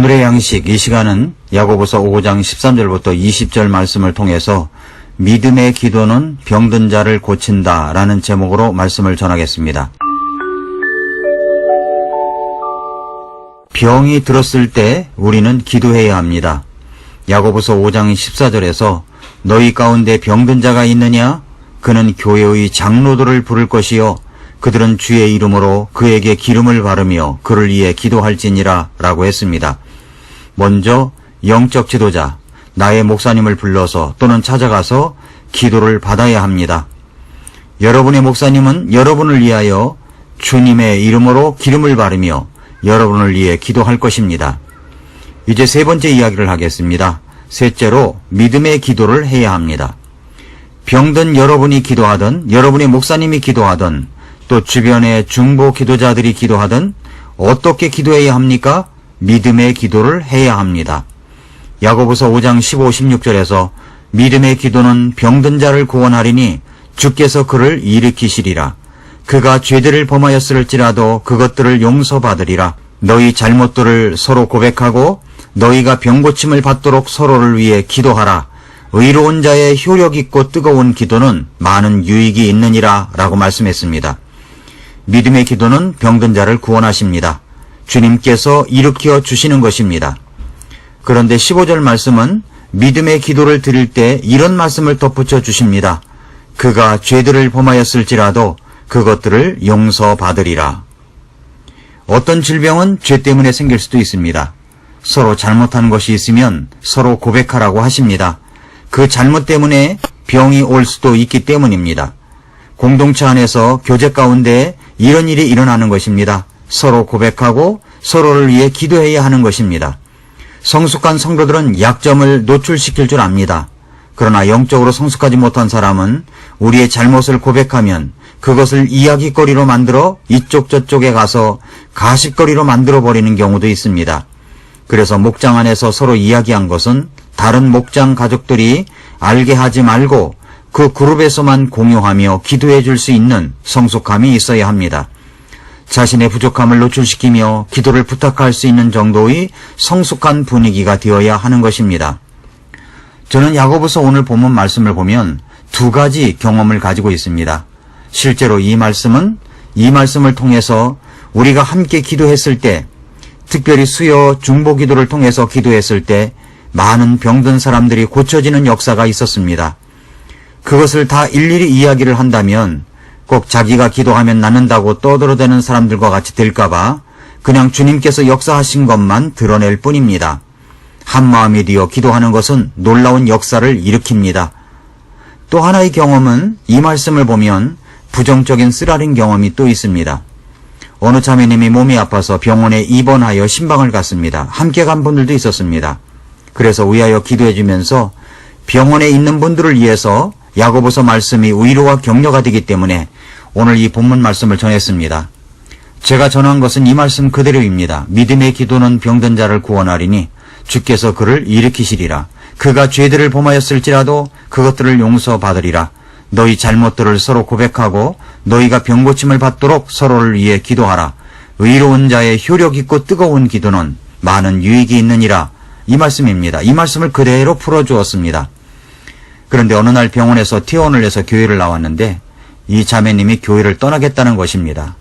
오늘의 양식 이 시간은 야고보서 5장 13절부터 20절 말씀을 통해서 믿음의 기도는 병든 자를 고친다 라는 제목으로 말씀을 전하겠습니다. 병이 들었을 때 우리는 기도해야 합니다. 야고보서 5장 14절에서 너희 가운데 병든 자가 있느냐? 그는 교회의 장로들을 부를 것이요 그들은 주의 이름으로 그에게 기름을 바르며 그를 위해 기도할지니라 라고 했습니다. 먼저 영적 지도자, 나의 목사님을 불러서 또는 찾아가서 기도를 받아야 합니다. 여러분의 목사님은 여러분을 위하여 주님의 이름으로 기름을 바르며 여러분을 위해 기도할 것입니다. 이제 세 번째 이야기를 하겠습니다. 셋째로 믿음의 기도를 해야 합니다. 병든 여러분이 기도하든 여러분의 목사님이 기도하든 또 주변의 중보 기도자들이 기도하든 어떻게 기도해야 합니까? 믿음의 기도를 해야 합니다. 야고보서 5장 15, 16절에서 믿음의 기도는 병든 자를 구원하리니 주께서 그를 일으키시리라. 그가 죄들을 범하였을지라도 그것들을 용서받으리라. 너희 잘못들을 서로 고백하고 너희가 병고침을 받도록 서로를 위해 기도하라. 의로운 자의 효력 있고 뜨거운 기도는 많은 유익이 있느니라 라고 말씀했습니다. 믿음의 기도는 병든 자를 구원하십니다. 주님께서 일으켜 주시는 것입니다. 그런데 15절 말씀은 믿음의 기도를 드릴 때 이런 말씀을 덧붙여 주십니다. 그가 죄들을 범하였을지라도 그것들을 용서받으리라. 어떤 질병은 죄 때문에 생길 수도 있습니다. 서로 잘못한 것이 있으면 서로 고백하라고 하십니다. 그 잘못 때문에 병이 올 수도 있기 때문입니다. 공동체 안에서 교제 가운데 이런 일이 일어나는 것입니다. 서로 고백하고 서로를 위해 기도해야 하는 것입니다. 성숙한 성도들은 약점을 노출시킬 줄 압니다. 그러나 영적으로 성숙하지 못한 사람은 우리의 잘못을 고백하면 그것을 이야기거리로 만들어 이쪽 저쪽에 가서 가십거리로 만들어버리는 경우도 있습니다. 그래서 목장 안에서 서로 이야기한 것은 다른 목장 가족들이 알게 하지 말고 그 그룹에서만 공유하며 기도해 줄 수 있는 성숙함이 있어야 합니다. 자신의 부족함을 노출시키며 기도를 부탁할 수 있는 정도의 성숙한 분위기가 되어야 하는 것입니다. 저는 야고보서 오늘 본문 말씀을 보면 두 가지 경험을 가지고 있습니다. 실제로 이 말씀을 통해서 우리가 함께 기도했을 때, 특별히 수요 중보 기도를 통해서 기도했을 때 많은 병든 사람들이 고쳐지는 역사가 있었습니다. 그것을 다 일일이 이야기를 한다면 꼭 자기가 기도하면 낫는다고 떠들어대는 사람들과 같이 될까봐 그냥 주님께서 역사하신 것만 드러낼 뿐입니다. 한마음이 되어 기도하는 것은 놀라운 역사를 일으킵니다. 또 하나의 경험은 이 말씀을 보면 부정적인 쓰라린 경험이 또 있습니다. 어느 자매님이 몸이 아파서 병원에 입원하여 신방을 갔습니다. 함께 간 분들도 있었습니다. 그래서 위하여 기도해주면서 병원에 있는 분들을 위해서 야고보서 말씀이 위로와 격려가 되기 때문에 오늘 이 본문 말씀을 전했습니다. 제가 전한 것은 이 말씀 그대로입니다. 믿음의 기도는 병든 자를 구원하리니 주께서 그를 일으키시리라. 그가 죄들을 범하였을지라도 그것들을 용서받으리라. 너희 잘못들을 서로 고백하고 너희가 병고침을 받도록 서로를 위해 기도하라. 의로운 자의 효력 있고 뜨거운 기도는 많은 유익이 있느니라. 이 말씀입니다. 이 말씀을 그대로 풀어주었습니다. 그런데 어느 날 병원에서 퇴원을 해서 교회를 나왔는데 이 자매님이 교회를 떠나겠다는 것입니다.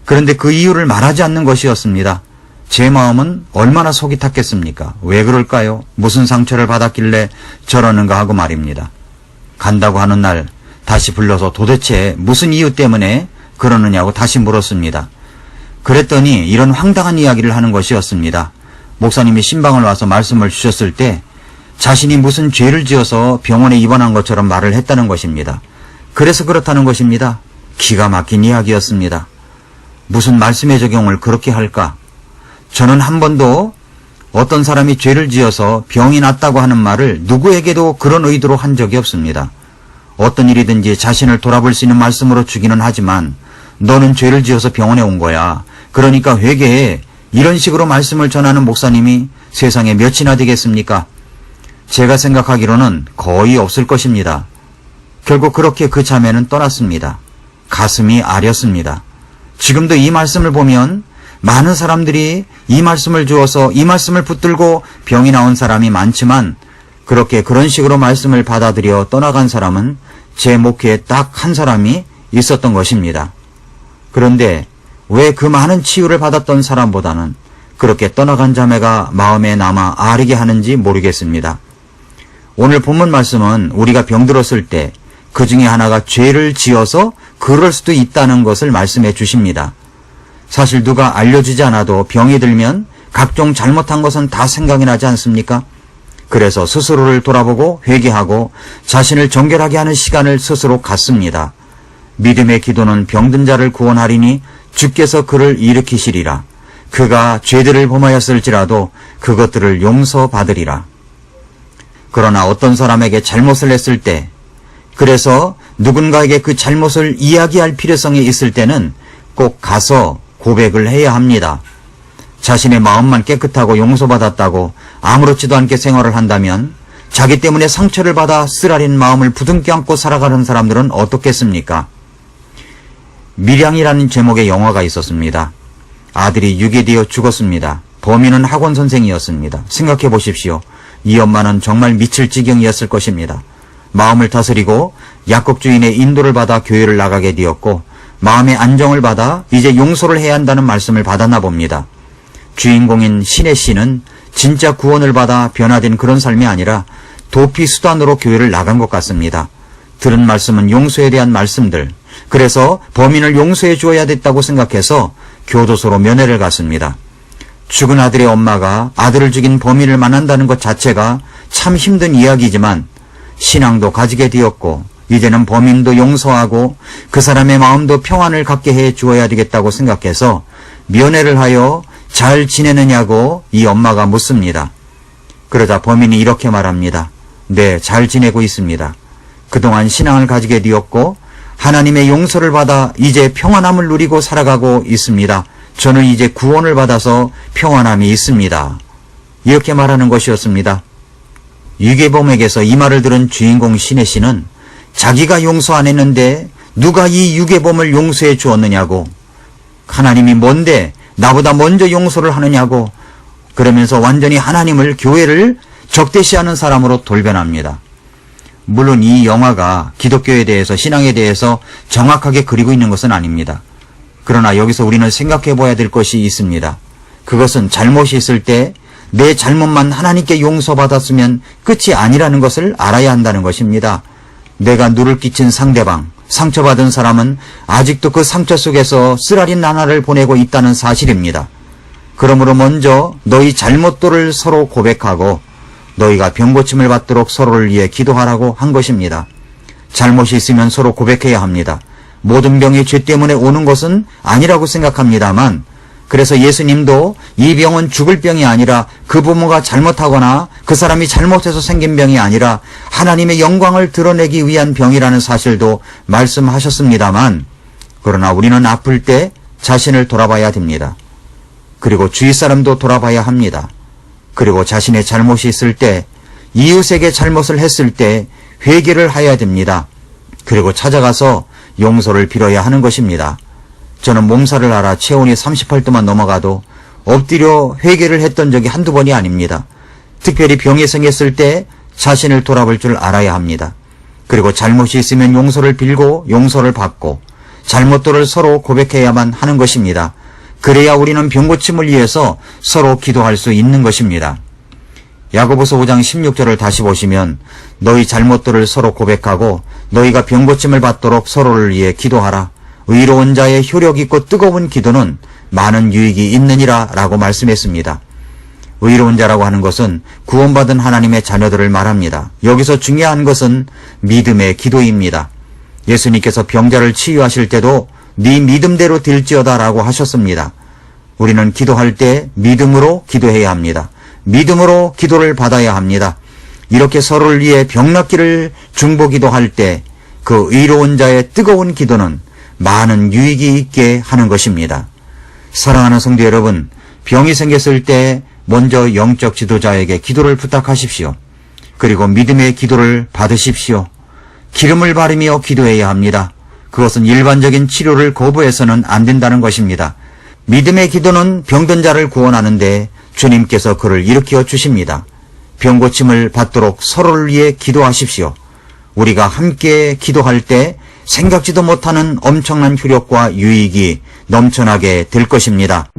그런데 그 이유를 말하지 않는 것이었습니다. 제 마음은 얼마나 속이 탔겠습니까? 왜 그럴까요? 무슨 상처를 받았길래 저러는가 하고 말입니다. 간다고 하는 날 다시 불러서 도대체 무슨 이유 때문에 그러느냐고 다시 물었습니다. 그랬더니 이런 황당한 이야기를 하는 것이었습니다. 목사님이 신방을 와서 말씀을 주셨을 때 자신이 무슨 죄를 지어서 병원에 입원한 것처럼 말을 했다는 것입니다. 그래서 그렇다는 것입니다. 기가 막힌 이야기였습니다. 무슨 말씀의 적용을 그렇게 할까? 저는 한 번도 어떤 사람이 죄를 지어서 병이 났다고 하는 말을 누구에게도 그런 의도로 한 적이 없습니다. 어떤 일이든지 자신을 돌아볼 수 있는 말씀으로 주기는 하지만 너는 죄를 지어서 병원에 온 거야. 그러니까 회개해. 이런 식으로 말씀을 전하는 목사님이 세상에 몇이나 되겠습니까? 제가 생각하기로는 거의 없을 것입니다. 결국 그렇게 그 자매는 떠났습니다. 가슴이 아렸습니다. 지금도 이 말씀을 보면 많은 사람들이 이 말씀을 주어서 이 말씀을 붙들고 병이 나온 사람이 많지만 그런 식으로 말씀을 받아들여 떠나간 사람은 제 목회에 딱 한 사람이 있었던 것입니다. 그런데 왜 그 많은 치유를 받았던 사람보다는 그렇게 떠나간 자매가 마음에 남아 아리게 하는지 모르겠습니다. 오늘 본문 말씀은 우리가 병들었을 때 그 중에 하나가 죄를 지어서 그럴 수도 있다는 것을 말씀해 주십니다. 사실 누가 알려주지 않아도 병이 들면 각종 잘못한 것은 다 생각이 나지 않습니까? 그래서 스스로를 돌아보고 회개하고 자신을 정결하게 하는 시간을 스스로 갖습니다. 믿음의 기도는 병든 자를 구원하리니 주께서 그를 일으키시리라. 그가 죄들을 범하였을지라도 그것들을 용서받으리라. 그러나 어떤 사람에게 잘못을 했을 때, 그래서 누군가에게 그 잘못을 이야기할 필요성이 있을 때는 꼭 가서 고백을 해야 합니다. 자신의 마음만 깨끗하고 용서받았다고 아무렇지도 않게 생활을 한다면 자기 때문에 상처를 받아 쓰라린 마음을 부둥켜 안고 살아가는 사람들은 어떻겠습니까? 밀양이라는 제목의 영화가 있었습니다. 아들이 유괴되어 죽었습니다. 범인은 학원 선생이었습니다. 생각해 보십시오. 이 엄마는 정말 미칠 지경이었을 것입니다. 마음을 다스리고 약국 주인의 인도를 받아 교회를 나가게 되었고 마음의 안정을 받아 이제 용서를 해야 한다는 말씀을 받았나 봅니다. 주인공인 신혜 씨는 진짜 구원을 받아 변화된 그런 삶이 아니라 도피 수단으로 교회를 나간 것 같습니다. 들은 말씀은 용서에 대한 말씀들, 그래서 범인을 용서해 주어야 됐다고 생각해서 교도소로 면회를 갔습니다. 죽은 아들의 엄마가 아들을 죽인 범인을 만난다는 것 자체가 참 힘든 이야기지만 신앙도 가지게 되었고 이제는 범인도 용서하고 그 사람의 마음도 평안을 갖게 해 주어야 되겠다고 생각해서 면회를 하여 잘 지내느냐고 이 엄마가 묻습니다. 그러자 범인이 이렇게 말합니다. 네, 잘 지내고 있습니다. 그동안 신앙을 가지게 되었고 하나님의 용서를 받아 이제 평안함을 누리고 살아가고 있습니다. 저는 이제 구원을 받아서 평안함이 있습니다. 이렇게 말하는 것이었습니다. 유괴범에게서 이 말을 들은 주인공 신혜 씨는 자기가 용서 안 했는데 누가 이 유괴범을 용서해 주었느냐고, 하나님이 뭔데 나보다 먼저 용서를 하느냐고, 그러면서 완전히 하나님을, 교회를 적대시하는 사람으로 돌변합니다. 물론 이 영화가 기독교에 대해서, 신앙에 대해서 정확하게 그리고 있는 것은 아닙니다. 그러나 여기서 우리는 생각해 봐야 될 것이 있습니다. 그것은 잘못이 있을 때 내 잘못만 하나님께 용서받았으면 끝이 아니라는 것을 알아야 한다는 것입니다. 내가 누를 끼친 상대방, 상처받은 사람은 아직도 그 상처 속에서 쓰라린 나날을 보내고 있다는 사실입니다. 그러므로 먼저 너희 잘못들을 서로 고백하고 너희가 병고침을 받도록 서로를 위해 기도하라고 한 것입니다. 잘못이 있으면 서로 고백해야 합니다. 모든 병이 죄 때문에 오는 것은 아니라고 생각합니다만, 그래서 예수님도 이 병은 죽을 병이 아니라 그 부모가 잘못하거나 그 사람이 잘못해서 생긴 병이 아니라 하나님의 영광을 드러내기 위한 병이라는 사실도 말씀하셨습니다만, 그러나 우리는 아플 때 자신을 돌아봐야 됩니다. 그리고 주위 사람도 돌아봐야 합니다. 그리고 자신의 잘못이 있을 때, 이웃에게 잘못을 했을 때 회개를 해야 됩니다. 그리고 찾아가서 용서를 빌어야 하는 것입니다. 저는 몸살을 앓아 체온이 38도만 넘어가도 엎드려 회개를 했던 적이 한두 번이 아닙니다. 특별히 병이 생겼을 때 자신을 돌아볼 줄 알아야 합니다. 그리고 잘못이 있으면 용서를 빌고 용서를 받고 잘못들을 서로 고백해야만 하는 것입니다. 그래야 우리는 병고침을 위해서 서로 기도할 수 있는 것입니다. 야고보서 5장 16절을 다시 보시면 너희 잘못들을 서로 고백하고 너희가 병고침을 받도록 서로를 위해 기도하라. 의로운 자의 효력 있고 뜨거운 기도는 많은 유익이 있느니라 라고 말씀했습니다. 의로운 자라고 하는 것은 구원받은 하나님의 자녀들을 말합니다. 여기서 중요한 것은 믿음의 기도입니다. 예수님께서 병자를 치유하실 때도 네 믿음대로 될지어다 라고 하셨습니다. 우리는 기도할 때 믿음으로 기도해야 합니다. 믿음으로 기도를 받아야 합니다. 이렇게 서로를 위해 병낫기를 중보기도 할 때 그 의로운 자의 뜨거운 기도는 많은 유익이 있게 하는 것입니다. 사랑하는 성도 여러분, 병이 생겼을 때 먼저 영적 지도자에게 기도를 부탁하십시오. 그리고 믿음의 기도를 받으십시오. 기름을 바르며 기도해야 합니다. 그것은 일반적인 치료를 거부해서는 안 된다는 것입니다. 믿음의 기도는 병든 자를 구원하는데 주님께서 그를 일으켜 주십니다. 병고침을 받도록 서로를 위해 기도하십시오. 우리가 함께 기도할 때 생각지도 못하는 엄청난 효력과 유익이 넘쳐나게 될 것입니다.